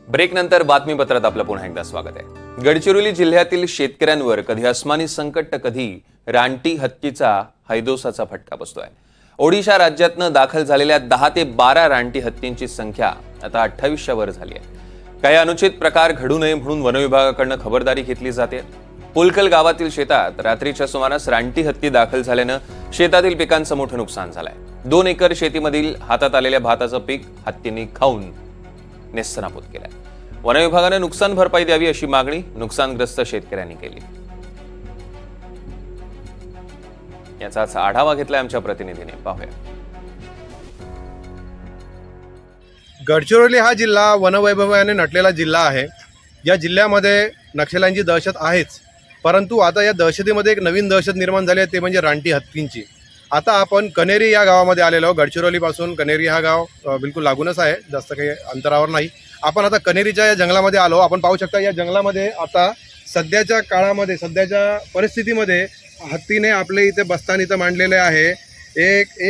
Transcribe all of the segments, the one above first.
ब्रेकनंतर बातमीपत्रात आपलं पुन्हा एकदा स्वागत आहे। गडचिरोली जिल्ह्यातील शेतकऱ्यांवर कधी अस्मानी संकट तर कधी रानटी हत्तीचा हैदोसाचा फटका बसतोय। ओडिशा राज्यातनं दाखल झालेल्या 10 ते 12 रानटी हत्तींची संख्या आता 28च्या वर झाली आहे। काही अनुचित प्रकार घडू नये म्हणून वन विभागाकडून खबरदारी घेतली जाते। पुलकल गावातील शेतात रात्रीच्या सुमारास रानटी हत्ती दाखल झाल्यानं शेतातील पिकांचं मोठं नुकसान झालंय। 2 एकर शेतीमधील हातात आलेल्या भाताचं पीक हत्तींनी खाऊन नेस्तनाबूत केलाय। वन विभागाने नुकसान भरपाई द्यावी अशी मागणी नुकसानग्रस्त शेतकऱ्यांनी केली। याचाच आढावा घेतलाय आमच्या प्रतिनिधीने, पाहूया। गडचिरोली हा जिल्हा वनवैभवाने नटलेला जिल्हा आहे। या जिल्ह्यामध्ये नक्षल्यांची दहशत आहेच, परंतु आता या दहशतीमध्ये एक नवीन दहशत निर्माण झाली आहे, ते म्हणजे रानटी हत्तींची। आता आपण कनेरी या गावामध्ये आलेलो आहोत। गडचिरोलीपासून कनेरी हा गाव बिलकुल लागूनच आहे, जास्त काही अंतरावर नाही। आपण आता कनेरीच्या या जंगलामध्ये आलो। आपण पाहू शकता या जंगलामध्ये आता सध्याच्या काळामध्ये, सध्याच्या परिस्थितीमध्ये हत्तीने आपले इथे बस्तान इथं मांडलेले आहे।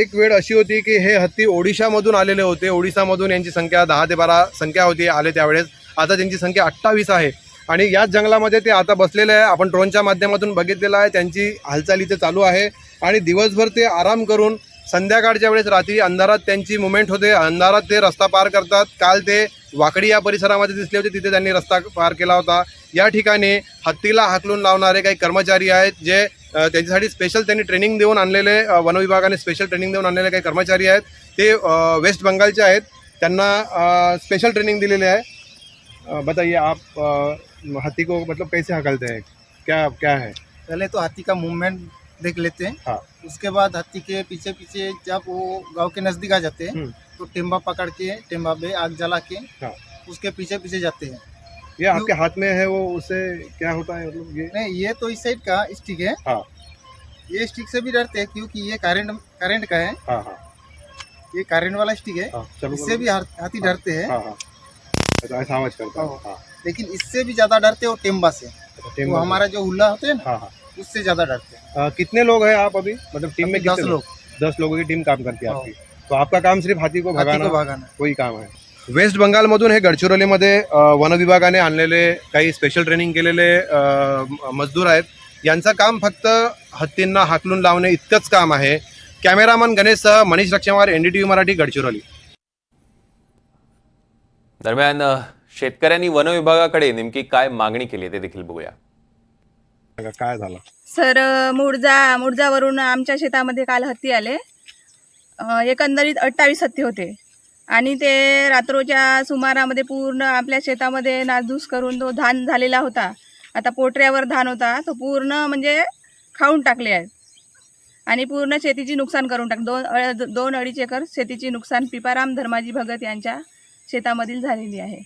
एक वेळ अशी होती की हे हत्ती ओडिशामधून आलेले होते। ओडिशामधून यांची संख्या 10 ते 12 संख्या होती आले त्यावेळेस। आता त्यांची संख्या 28 आहे आणि याच जंगलामध्ये ते आता बसलेले आहे। आपण ड्रोनच्या माध्यमातून बघितलेलं आहे, त्यांची हालचाल इथे चालू आहे आणि दिवसभर ते आराम करून संध्याकाळच्या वेळेस रात्री अंधारात त्यांची मुवमेंट होते, अंधारात ते रस्ता पार करतात। काल ते वाकडी या परिसरामध्ये दिसले होते, तिथे त्यांनी रस्ता पार केला होता। या ठिकाणी हत्तीला हाकलून लावणारे काही कर्मचारी आहेत, जे त्यांच्यासाठी स्पेशल त्यांनी ट्रेनिंग देऊन आणलेले, वन विभागाने स्पेशल ट्रेनिंग देऊन आणलेले काही कर्मचारी आहेत। ते वेस्ट बंगालचे आहेत, त्यांना स्पेशल ट्रेनिंग दिलेली आहे। बताइए आप हाथी को मतलब कैसे हकलते हैं, क्या क्या है? पहले तो हाथी का मूवमेंट देख लेते हैं। हाँ। उसके बाद हाथी के पीछे पीछे जब वो गांव के नज़दीक आ जाते हैं तो टेम्बा पकड़ के, टेम्बा पे आग जला के हाँ। उसके पीछे पीछे जाते हैं। ये आपके हाथ में है, वो उससे क्या होता है मतलब ये? नहीं, ये तो इस साइड का स्टिक है। हाँ। ये स्टिक से भी डरते हैं क्योंकि ये करंट का है। हाँ हाँ ये करंट वाला स्टिक है। हाँ, चलो इससे भी हाथी डरते हैं। हाँ हाँ, अच्छा ऐसा आवाज करता है। हाँ। हाँ, लेकिन इससे भी ज्यादा डरते हैं वो टेम्बा से। टीम वो हमारा जो हुल्ला होते हैं ना, हाँ हाँ। उससे ज्यादा डरते हैं। कितने लोग हैं आप अभी, मतलब टीम में अभी 10 कितने लोग। 10 लोगों की टीम काम करती है हाँ। आपकी। तो आपका काम सिर्फ हाथी को हाथी भगाना, को भगाना। कोई काम है? वेस्ट बंगालमधून हे गडचिरोलीमध्ये वन विभागाने आणलेले काही स्पेशल ट्रेनिंग केलेले मजदूर आहेत। यांचं काम फक्त हत्तींना हाकलून लावणे इतकंच काम आहे। कॅमेरामन गणेशसह मनीष रक्षमार, NDTV मराठी, गडचिरोली। दरम्यान शेतकऱ्यांनी वन विभागाकडे नेमकी काय मागणी केली ते देखील बघूया। काय झालं? सर, मुर्जावरून आमच्या शेतामध्ये काल हत्ती आले। एकंदरीत 28 हत्ती होते आणि ते रात्रोच्या सुमारामध्ये पूर्ण आपल्या शेतामध्ये नासधूस करून तो धान झालेला होता, आता पोटऱ्यावर धान होता, तो पूर्ण म्हणजे खाऊन टाकले आहेत आणि पूर्ण शेतीची नुकसान करून दोन अडीच एकर शेतीची नुकसान पिपाराम धर्माजी भगत यांच्या शेतामधील झालेली आहे।